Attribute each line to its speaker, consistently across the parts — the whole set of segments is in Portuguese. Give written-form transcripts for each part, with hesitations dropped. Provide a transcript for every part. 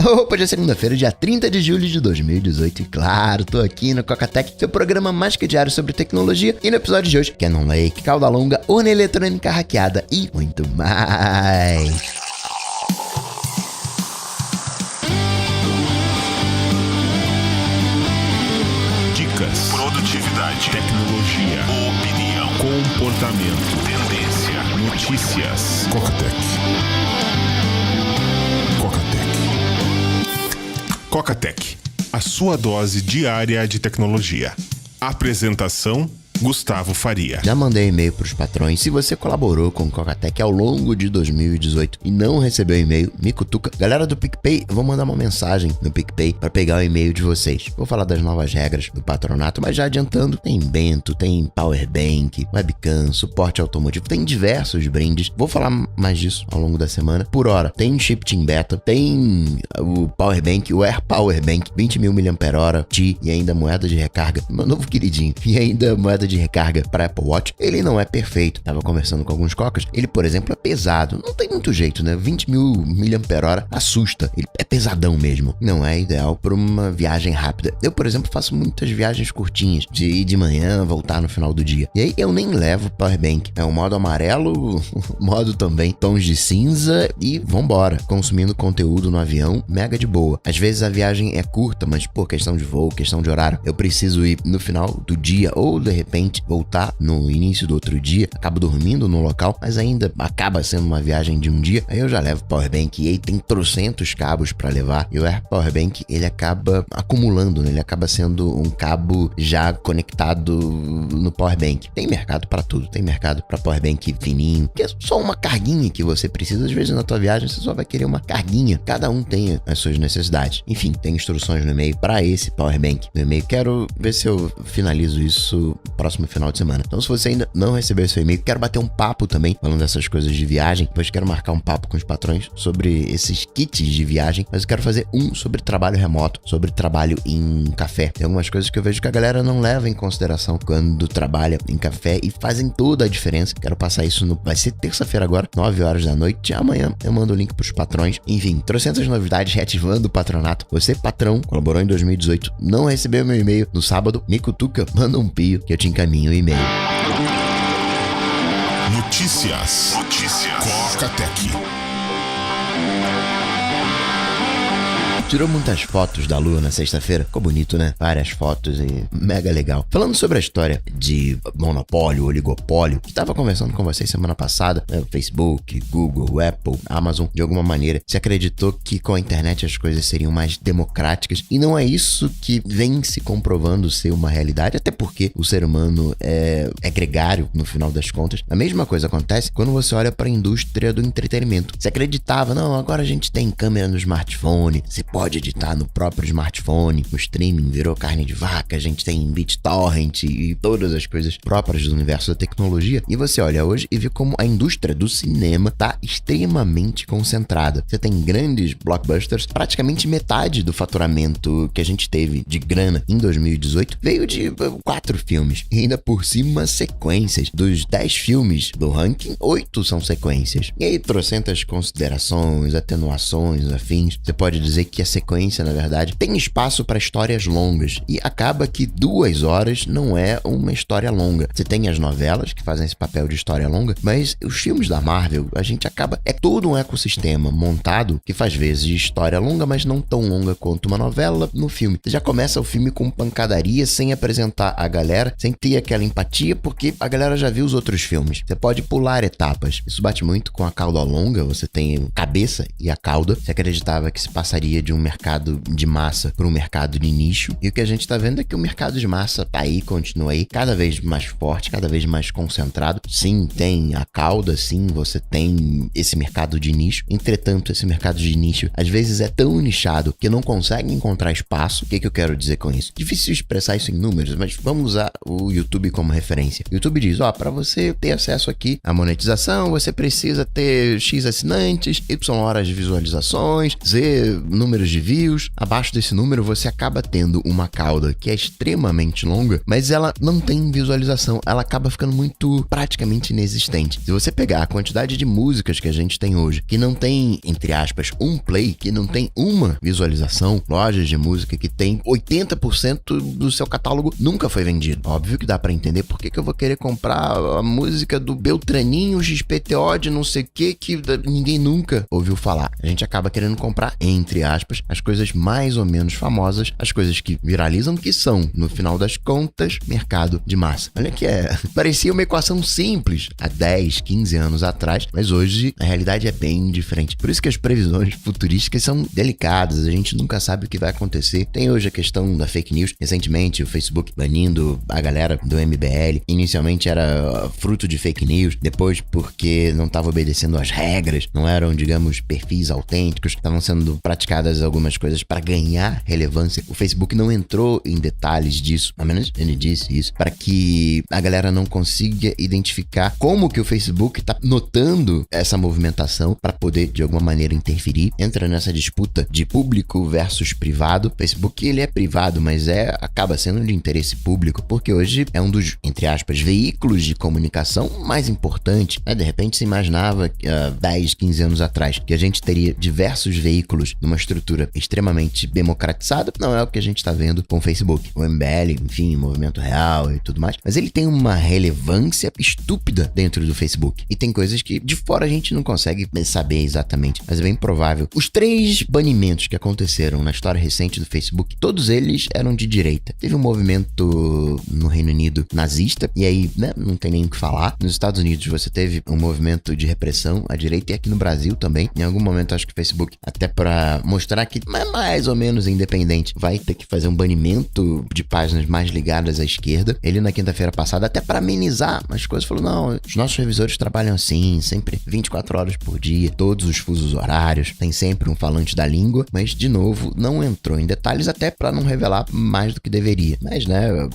Speaker 1: Hoje é segunda-feira, dia 30 de julho de 2018 e claro, tô aqui no Cocatec, seu programa mais que diário sobre tecnologia, e no episódio de hoje, Cannon Lake, cauda longa, urna eletrônica hackeada e muito mais.
Speaker 2: Dicas, produtividade, tecnologia, opinião, comportamento, tendência, notícias. Cocatec. Cocatec, a sua dose diária de tecnologia. Apresentação: Gustavo Faria.
Speaker 1: Já mandei e-mail pros patrões. Se você colaborou com o Cocatec ao longo de 2018 e não recebeu e-mail, me cutuca. Galera do PicPay, eu vou mandar uma mensagem no PicPay para pegar o e-mail de vocês. Vou falar das novas regras do patronato, mas já adiantando, tem Bento, tem Powerbank, webcam, suporte automotivo, tem diversos brindes. Vou falar mais disso ao longo da semana. Por hora, tem Shifting Beta, tem o Powerbank, o Air Powerbank, 20.000 mAh, e ainda moeda de recarga, meu novo queridinho, e ainda moeda de recarga para Apple Watch. Ele não é perfeito. Tava conversando com alguns cocas. Ele, por exemplo, é pesado. Não tem muito jeito, né? 20.000 mAh assusta. Ele é pesadão mesmo. Não é ideal para uma viagem rápida. Eu, por exemplo, faço muitas viagens curtinhas, de ir de manhã, voltar no final do dia. E aí eu nem levo Powerbank. É o modo amarelo, modo também tons de cinza e vambora. Consumindo conteúdo no avião, mega de boa. Às vezes a viagem é curta, mas por questão de voo, questão de horário, eu preciso ir no final do dia ou de repente voltar no início do outro dia, acabo dormindo no local, mas ainda acaba sendo uma viagem de um dia, aí eu já levo Powerbank e aí tem trocentos cabos para levar, e o Air Powerbank ele acaba acumulando, né? Ele acaba sendo um cabo já conectado no Powerbank. Tem mercado para tudo, tem mercado para Powerbank fininho, que é só uma carguinha que você precisa, às vezes na tua viagem você só vai querer uma carguinha, cada um tem as suas necessidades. Enfim, tem instruções no e-mail para esse Powerbank no e-mail. Quero ver se eu finalizo isso próximo final de semana. Então, se você ainda não recebeu seu e-mail, quero bater um papo também falando dessas coisas de viagem. Depois quero marcar um papo com os patrões sobre esses kits de viagem, mas eu quero fazer um sobre trabalho remoto, sobre trabalho em café. Tem algumas coisas que eu vejo que a galera não leva em consideração quando trabalha em café e fazem toda a diferença. Quero passar isso vai ser terça-feira agora, 9 horas da noite. Amanhã eu mando o link pros patrões. Enfim, trocentas novidades reativando o patronato. Você, patrão, colaborou em 2018, não recebeu meu e-mail no sábado, me cutuca, manda um pio que eu te encaminho o e-mail.
Speaker 2: Notícias. Cocatec.
Speaker 1: Tirou muitas fotos da lua na sexta-feira. Ficou bonito, né? Várias fotos e mega legal. Falando sobre a história de monopólio, oligopólio, que estava conversando com vocês semana passada, né? Facebook, Google, Apple, Amazon, de alguma maneira, se acreditou que com a internet as coisas seriam mais democráticas, e não é isso que vem se comprovando ser uma realidade, até porque o ser humano é gregário no final das contas. A mesma coisa acontece quando você olha para a indústria do entretenimento. Se acreditava, não, agora a gente tem câmera no smartphone, você pode editar no próprio smartphone, o streaming virou carne de vaca, a gente tem BitTorrent e todas as coisas próprias do universo da tecnologia, e você olha hoje e vê como a indústria do cinema está extremamente concentrada. Você tem grandes blockbusters, praticamente metade do faturamento que a gente teve de grana em 2018 veio de 4 filmes, e ainda por cima sequências. Dos 10 filmes do ranking, 8 são sequências. E aí trocentas considerações, atenuações, afins. Você pode dizer que a sequência, na verdade, tem espaço para histórias longas, e acaba que 2 horas não é uma história longa. Você tem as novelas que fazem esse papel de história longa, mas os filmes da Marvel, a gente acaba, é todo um ecossistema montado que faz vezes de história longa, mas não tão longa quanto uma novela no filme. Você já começa o filme com pancadaria, sem apresentar a galera, sem ter aquela empatia, porque a galera já viu os outros filmes. Você pode pular etapas. Isso bate muito com a cauda longa. Você tem a cabeça e a cauda. Você acreditava que se passaria de um mercado de massa para um mercado de nicho, e o que a gente tá vendo é que o mercado de massa tá aí, continua aí, cada vez mais forte, cada vez mais concentrado. Sim, tem a cauda, sim, você tem esse mercado de nicho. Entretanto, esse mercado de nicho às vezes é tão nichado que não consegue encontrar espaço. O que eu quero dizer com isso? Difícil expressar isso em números, mas vamos usar o YouTube como referência. O YouTube diz, para você ter acesso aqui à monetização, você precisa ter X assinantes, Y horas de visualizações, Z número números de views. Abaixo desse número você acaba tendo uma cauda que é extremamente longa, mas ela não tem visualização, ela acaba ficando muito praticamente inexistente. Se você pegar a quantidade de músicas que a gente tem hoje, que não tem, entre aspas, um play, que não tem uma visualização, lojas de música que tem 80% do seu catálogo nunca foi vendido. Óbvio que dá pra entender por que eu vou querer comprar a música do Beltraninho XPTO de não sei o que ninguém nunca ouviu falar. A gente acaba querendo comprar, entre aspas, as coisas mais ou menos famosas, as coisas que viralizam, que são, no final das contas, mercado de massa. Olha que parecia uma equação simples há 10, 15 anos atrás, mas hoje a realidade é bem diferente. Por isso que as previsões futurísticas são delicadas, a gente nunca sabe o que vai acontecer. Tem hoje a questão da fake news. Recentemente o Facebook banindo a galera do MBL. Inicialmente era fruto de fake news, depois porque não estava obedecendo às regras, não eram, digamos, perfis autênticos, estavam sendo praticadas algumas coisas para ganhar relevância. O Facebook não entrou em detalhes disso, ao menos ele disse isso, para que a galera não consiga identificar como que o Facebook está notando essa movimentação para poder, de alguma maneira, interferir. Entra nessa disputa de público versus privado. O Facebook, ele é privado, mas acaba sendo de interesse público, porque hoje é um dos, entre aspas, veículos de comunicação mais importante. De repente se imaginava 10, 15 anos atrás que a gente teria diversos veículos numa estrutura extremamente democratizada. Não é o que a gente está vendo com o Facebook. O MBL, enfim, Movimento Real e tudo mais. Mas ele tem uma relevância estúpida dentro do Facebook. E tem coisas que de fora a gente não consegue saber exatamente, mas é bem provável. Os 3 banimentos que aconteceram na história recente do Facebook, todos eles eram de direita. Teve um movimento no Reino Unido nazista, e aí, não tem nem o que falar. Nos Estados Unidos você teve um movimento de repressão à direita, e aqui no Brasil também. Em algum momento acho que o Facebook, até para mostrar que é mais ou menos independente, vai ter que fazer um banimento de páginas mais ligadas à esquerda. Ele na quinta-feira passada, até para amenizar as coisas, falou: não, os nossos revisores trabalham assim, sempre 24 horas por dia, todos os fusos horários, tem sempre um falante da língua, mas de novo não entrou em detalhes, até para não revelar mais do que deveria. Mas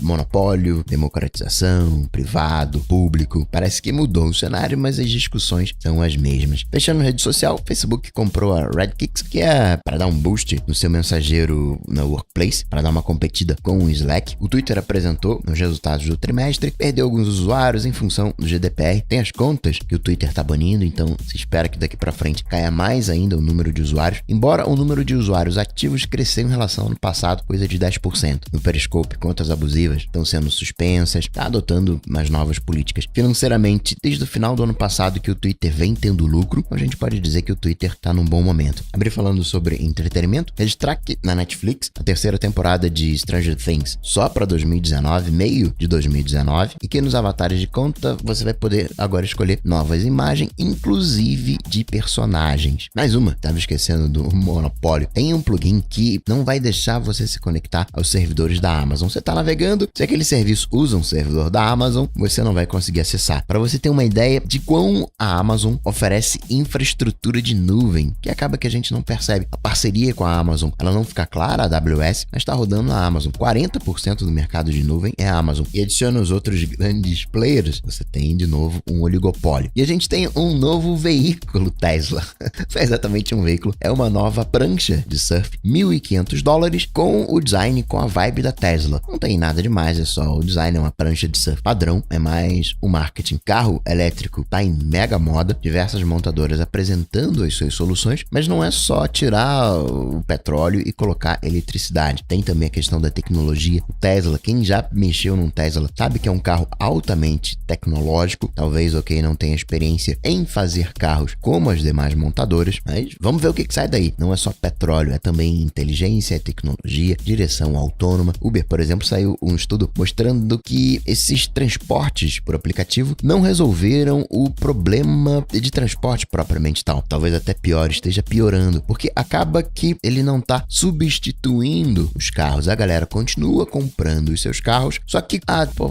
Speaker 1: monopólio, democratização, privado, público, parece que mudou o cenário, mas as discussões são as mesmas. Fechando rede social, o Facebook comprou a Redkicks, que é para dar um boost no seu mensageiro no Workplace, para dar uma competida com o Slack. O Twitter apresentou os resultados do trimestre, perdeu alguns usuários em função do GDPR. Tem as contas que o Twitter tá banindo, então se espera que daqui para frente caia mais ainda o número de usuários, embora o número de usuários ativos cresceu em relação ao ano passado, coisa de 10%. No Periscope, contas abusivas estão sendo suspensas, tá adotando mais novas políticas. Financeiramente, desde o final do ano passado que o Twitter vem tendo lucro, a gente pode dizer que o Twitter tá num bom momento. Abri falando sobre entretenimento, registrar que na Netflix, a terceira temporada de Stranger Things só para 2019, meio de 2019, e que nos avatares de conta você vai poder agora escolher novas imagens, inclusive de personagens. Mais uma, tava esquecendo do monopólio, tem um plugin que não vai deixar você se conectar aos servidores da Amazon. Você tá navegando, se aquele serviço usa um servidor da Amazon, você não vai conseguir acessar. Para você ter uma ideia de quão a Amazon oferece infraestrutura de nuvem, que acaba que a gente não percebe. A parceria com a Amazon, ela não fica clara, a AWS, mas está rodando na Amazon. 40% do mercado de nuvem é a Amazon. E adiciona os outros grandes players, você tem de novo um oligopólio. E a gente tem um novo veículo Tesla. Não é exatamente um veículo, é uma nova prancha de surf, $1.500, com o design, com a vibe da Tesla. Não tem nada demais, é só o design, é uma prancha de surf padrão, é mais o marketing. Carro elétrico tá em mega moda, diversas montadoras apresentando as suas soluções, mas não é só tirar o petróleo e colocar eletricidade. Tem também a questão da tecnologia. O Tesla, quem já mexeu num Tesla sabe que é um carro altamente tecnológico, talvez não tenha experiência em fazer carros como as demais montadoras, mas vamos ver o que sai daí. Não é só petróleo, é também inteligência, é tecnologia, direção autônoma. Uber, por exemplo, saiu um estudo mostrando que esses transportes por aplicativo não resolveram o problema de transporte propriamente tal. Talvez até pior, esteja piorando, porque acaba que ele não tá substituindo os carros. A galera continua comprando os seus carros, só que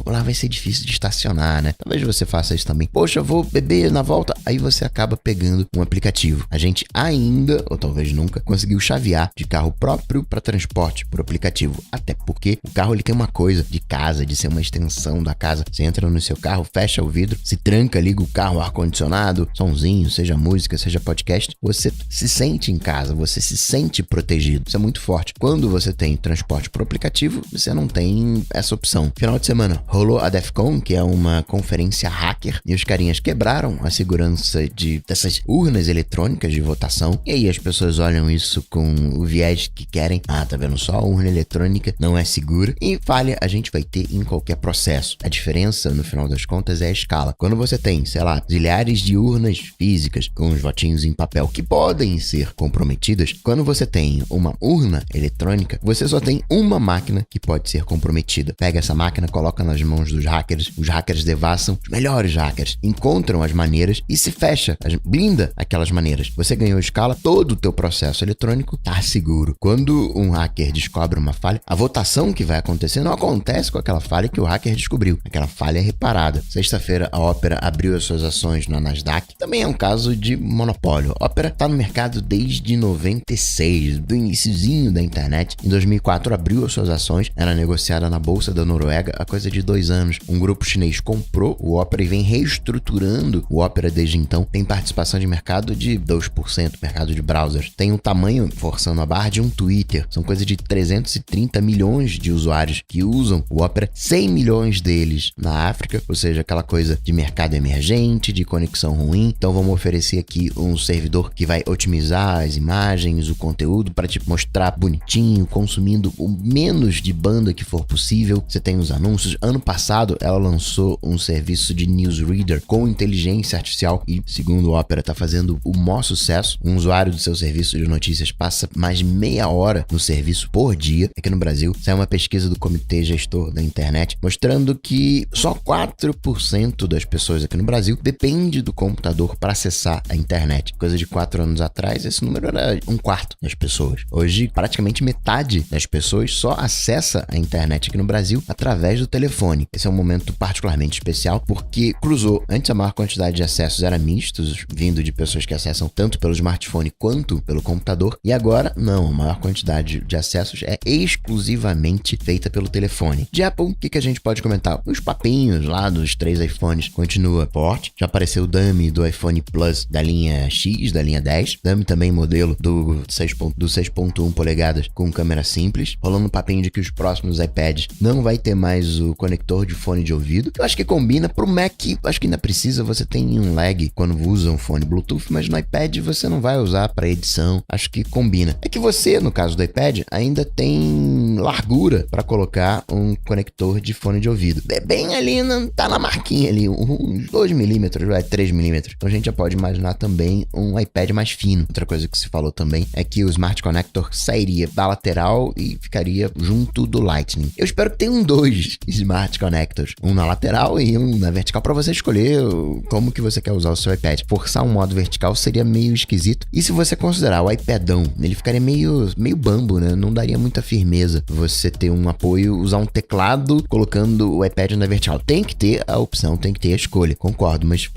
Speaker 1: lá vai ser difícil de estacionar, né? Talvez você faça isso também. Poxa, eu vou beber na volta, aí você acaba pegando um aplicativo. A gente ainda, ou talvez nunca, conseguiu chavear de carro próprio para transporte por aplicativo. Até porque o carro ele tem uma coisa de casa, de ser uma extensão da casa. Você entra no seu carro, fecha o vidro, se tranca, liga o carro, ar-condicionado, somzinho, seja música, seja podcast, você se sente em casa, você se sente protegido. Isso é muito forte. Quando você tem transporte por aplicativo, você não tem essa opção. Final de semana, rolou a DEF CON, que é uma conferência hacker, e os carinhas quebraram a segurança dessas urnas eletrônicas de votação, e aí as pessoas olham isso com o viés que querem. Ah, tá vendo só? A urna eletrônica não é segura, e falha a gente vai ter em qualquer processo. A diferença, no final das contas, é a escala. Quando você tem, sei lá, zilhares de urnas físicas com os votinhos em papel que podem ser comprometidas, quando você tem uma urna eletrônica, você só tem uma máquina que pode ser comprometida. Pega essa máquina, coloca nas mãos dos hackers, os hackers devassam, os melhores hackers encontram as maneiras e se fecha, blinda aquelas maneiras. Você ganhou escala, todo o teu processo eletrônico tá seguro. Quando um hacker descobre uma falha, a votação que vai acontecer não acontece com aquela falha que o hacker descobriu. Aquela falha é reparada. Sexta-feira, a Opera abriu as suas ações na Nasdaq. Também é um caso de monopólio. A Opera tá no mercado desde 96, do iniciozinho da internet. Em 2004, abriu as suas ações, era negociada na Bolsa da Noruega há coisa de 2 anos. Um grupo chinês comprou o Opera e vem reestruturando o Opera desde então. Tem participação de mercado de 2%, mercado de browsers. Tem um tamanho, forçando a barra, de um Twitter. São coisa de 330 milhões de usuários que usam o Opera, 100 milhões deles na África, ou seja, aquela coisa de mercado emergente, de conexão ruim. Então vamos oferecer aqui um servidor que vai otimizar as imagens, o conteúdo, para te mostrar bonitinho, consumindo o menos de banda que for possível. Você tem os anúncios. Ano passado, ela lançou um serviço de newsreader com inteligência artificial e, segundo o Opera, está fazendo o maior sucesso. Um usuário do seu serviço de notícias passa mais de meia hora no serviço por dia. Aqui no Brasil, saiu uma pesquisa do Comitê Gestor da Internet mostrando que só 4% das pessoas aqui no Brasil depende do computador para acessar a internet. Coisa de 4 anos atrás, esse número era 1/4 das pessoas. Hoje, praticamente metade das pessoas só acessa a internet aqui no Brasil através do telefone. Esse é um momento particularmente especial porque cruzou. Antes, a maior quantidade de acessos era mistos, vindo de pessoas que acessam tanto pelo smartphone quanto pelo computador. E agora, não. A maior quantidade de acessos é exclusivamente feita pelo telefone. De Apple, o que a gente pode comentar? Os papinhos lá dos 3 iPhones continua forte. Já apareceu o dummy do iPhone Plus da linha X, da linha 10. Dummy também modelo do 6.1 polegadas com câmera simples. Rolando um papinho de que os próximos iPads não vai ter mais o conector de fone de ouvido. Eu acho que combina pro Mac. Acho que ainda precisa. Você tem um lag quando usa um fone Bluetooth, mas no iPad você não vai usar para edição. Acho que combina. É que você, no caso do iPad, ainda tem largura para colocar um conector de fone de ouvido. É bem ali, tá na marquinha ali, uns 2 milímetros, 3 milímetros. Então a gente já pode imaginar também um iPad mais fino. Outra coisa que se falou também é que o Smart Connector sairia da lateral e ficaria junto do Lightning. Eu espero que tenham 2 Smart Connectors, um na lateral e um na vertical, para você escolher como que você quer usar o seu iPad. Forçar um modo vertical seria meio esquisito. E se você considerar o iPadão, ele ficaria meio bambo, né? Não daria muita firmeza você ter um apoio, usar um teclado colocando o iPad na vertical. Tem que ter a opção, tem que ter a escolha, concordo, mas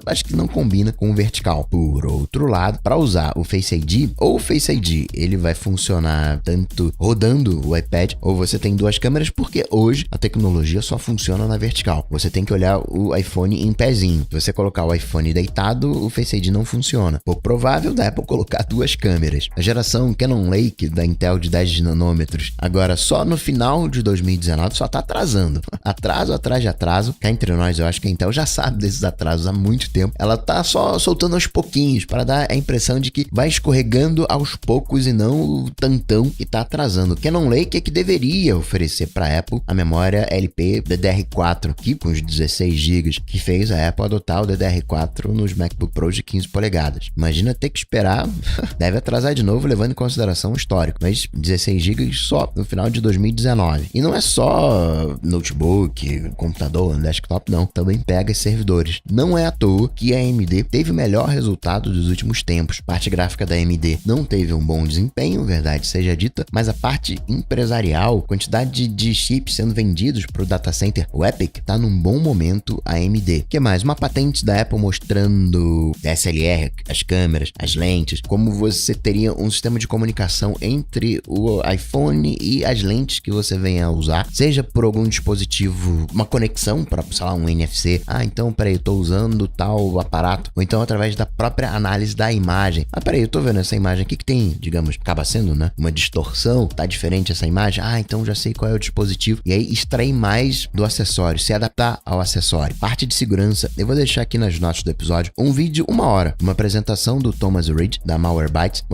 Speaker 1: acho que não combina com o vertical. Por outro lado, para usar o Face ID, ou o Face ID, ele vai funcionar tanto rodando o iPad, ou você tem 2 câmeras, porque hoje a tecnologia só funciona na vertical. Você tem que olhar o iPhone em pezinho. Se você colocar o iPhone deitado, o Face ID não funciona. Pouco provável da Apple colocar 2 câmeras. A geração Cannon Lake da Intel de 10 nanômetros, agora só no final de 2019, só tá atrasando. Atraso atrás de atraso. Cá entre nós, eu acho que a Intel já sabe desses atrasos há muito tempo. Ela tá só soltando aos pouquinhos, para dar a impressão de que vai escorregando aos poucos e não o tantão que tá atrasando. Cannon Lake é que deveria oferecer para Apple a memória LP DDR4, que com os 16 GB, que fez a Apple adotar o DDR4 nos MacBook Pro de 15 polegadas. Imagina ter que esperar, deve atrasar de novo, levando em consideração o histórico, mas 16 GB só no final de 2019. E não é só notebook, computador, desktop, não. Também pega servidores. Não é à toa que a AMD teve o melhor resultado dos últimos tempos. A parte gráfica da AMD não teve um bom desempenho, verdade seja dita, mas a parte empresarial, quantidade de chips sendo vendidos para o data center, o Epic, tá num bom momento a AMD. Que mais? Uma patente da Apple mostrando SLR, as câmeras, as lentes, como você teria um sistema de comunicação entre o iPhone e as lentes que você venha a usar, seja por algum dispositivo, uma conexão para, sei lá, um NFC. Então, peraí, eu tô usando tal aparato, ou então através da própria análise da imagem. Peraí, eu tô vendo essa imagem que tem, digamos, acaba sendo, né, uma distorção, tá diferente essa imagem, então já sei qual é o dispositivo, e aí extrair mais do acessório, se adaptar ao acessório. Parte de segurança, eu vou deixar aqui nas notas do episódio um vídeo 1 hora, uma apresentação do Thomas Reid, da Malwarebytes,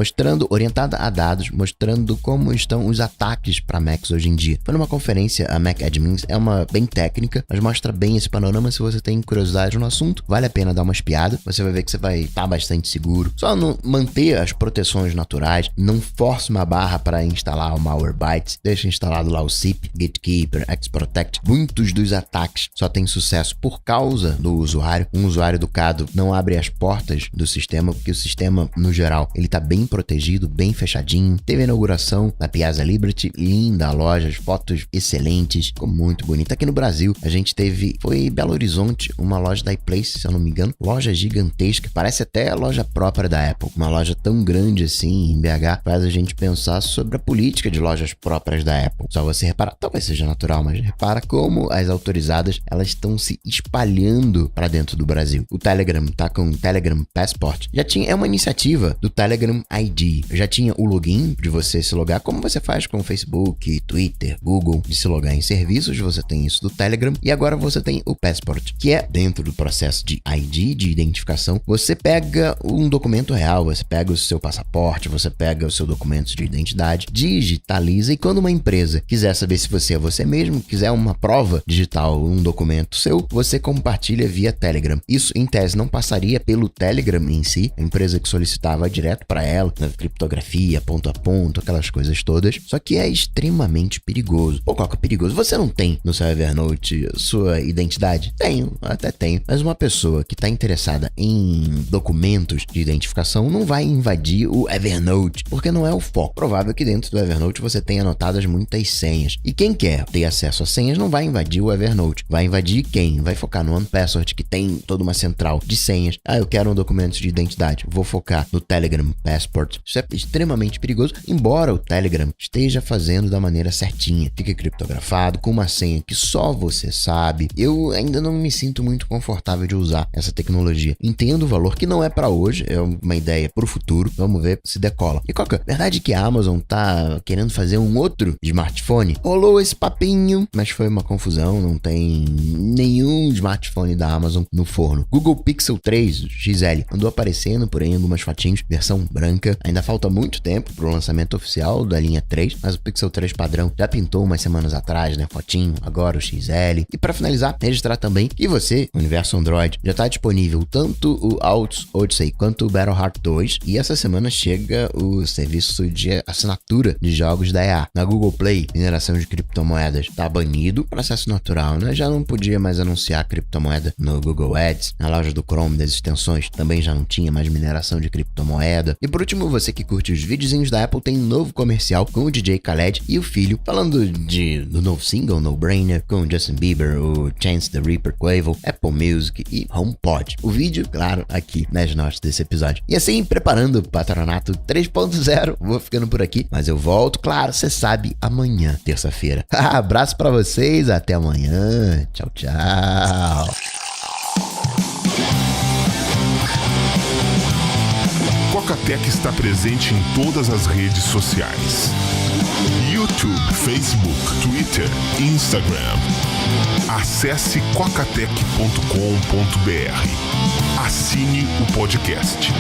Speaker 1: orientada a dados, mostrando como estão os ataques para Macs hoje em dia. Foi numa conferência, a Mac Admins, é uma bem técnica, mas mostra bem esse panorama. Se você tem curiosidade no assunto, vale a pena dar uma espiada, você vai ver que você vai estar bastante seguro. Só não manter as proteções naturais, não force uma barra para instalar o Malwarebytes, deixa instalado lá o SIP, Gatekeeper, Xprotect. Muitos dos ataques só têm sucesso por causa do usuário. Um usuário educado não abre as portas do sistema, porque o sistema, no geral, ele tá bem protegido, bem fechadinho. Teve a inauguração da Piazza Liberty, linda a loja, as fotos excelentes, ficou muito bonita. Aqui no Brasil, a gente foi em Belo Horizonte, uma loja da iPlace, se eu não me engano, loja gigantesca, parece até a loja própria da Apple. Uma loja tão grande assim, em BH, faz a gente pensar sobre a política de lojas próprias da Apple. Só você reparar, talvez seja natural, mas repara como as autorizadas, elas estão se espalhando para dentro do Brasil. O Telegram tá com o Telegram Passport. É uma iniciativa do Telegram ID. Já tinha o login de você se logar, como você faz com o Facebook, Twitter, Google, de se logar em serviços, você tem isso do Telegram. E agora você tem o Passport, que é dentro do processo de ID, de identificação. Você pega um documento real, você pega o seu passaporte, você pega os seus documentos de identidade, digitaliza, e quando uma empresa quiser saber se você é você mesmo, quiser uma prova digital, um documento seu, você compartilha via Telegram. Isso, em tese, não passaria pelo Telegram em si, a empresa que solicitava direto para ela, na criptografia, ponto a ponto, aquelas coisas todas, só que é extremamente perigoso. Ou qual que é perigoso? Você não tem no seu Evernote sua identidade? Até tenho, mas uma pessoa que está interessada em documentos de identificação não vai invadir o Evernote, porque não é o foco. Provável que dentro do Evernote você tenha anotadas muitas senhas, e quem quer ter acesso a senhas não vai invadir o Evernote, vai invadir quem? Vai focar no OnePassword, que tem toda uma central de senhas. Eu quero um documento de identidade, vou focar no Telegram Passport. Isso é extremamente perigoso, embora o Telegram esteja fazendo da maneira certinha, fica criptografado com uma senha que só você sabe. Eu ainda não me sinto muito confortável de usar essa tecnologia. Entendo o valor, que não é para hoje, é uma ideia pro futuro. Vamos ver se decola. E qual que é? Verdade que a Amazon tá querendo fazer um outro smartphone? Rolou esse papinho, mas foi uma confusão, não tem nenhum smartphone da Amazon no forno. Google Pixel 3 XL andou aparecendo por aí algumas fotinhos, versão branca. Ainda falta muito tempo pro lançamento oficial da linha 3, mas o Pixel 3 padrão já pintou umas semanas atrás, né? Fotinho, agora o XL. E para finalizar, registrar também que você, o universo Android, já tá disponível tanto o Alts Odyssey quanto o Battlehard 2, e essa semana chega o serviço de assinatura de jogos da EA. Na Google Play, mineração de criptomoedas tá banido, processo natural, né? Já não podia mais anunciar criptomoeda no Google Ads. Na loja do Chrome das extensões também já não tinha mais mineração de criptomoeda. E por último, você que curte os videozinhos da Apple, tem um novo comercial com o DJ Khaled e o filho, falando do novo single No Brainer, com o Justin Bieber, o Chance the Rapper, Quavo, Apple Music e HomePod. O vídeo, claro, aqui nas notas desse episódio. E assim, preparando o Patronato 3.0, vou ficando por aqui, mas eu volto, claro, você sabe, amanhã, terça-feira. Abraço pra vocês, até amanhã. Tchau, tchau.
Speaker 2: Coca-Tech está presente em todas as redes sociais: YouTube, Facebook, Twitter, Instagram. Acesse cocatec.com.br. Assine o podcast.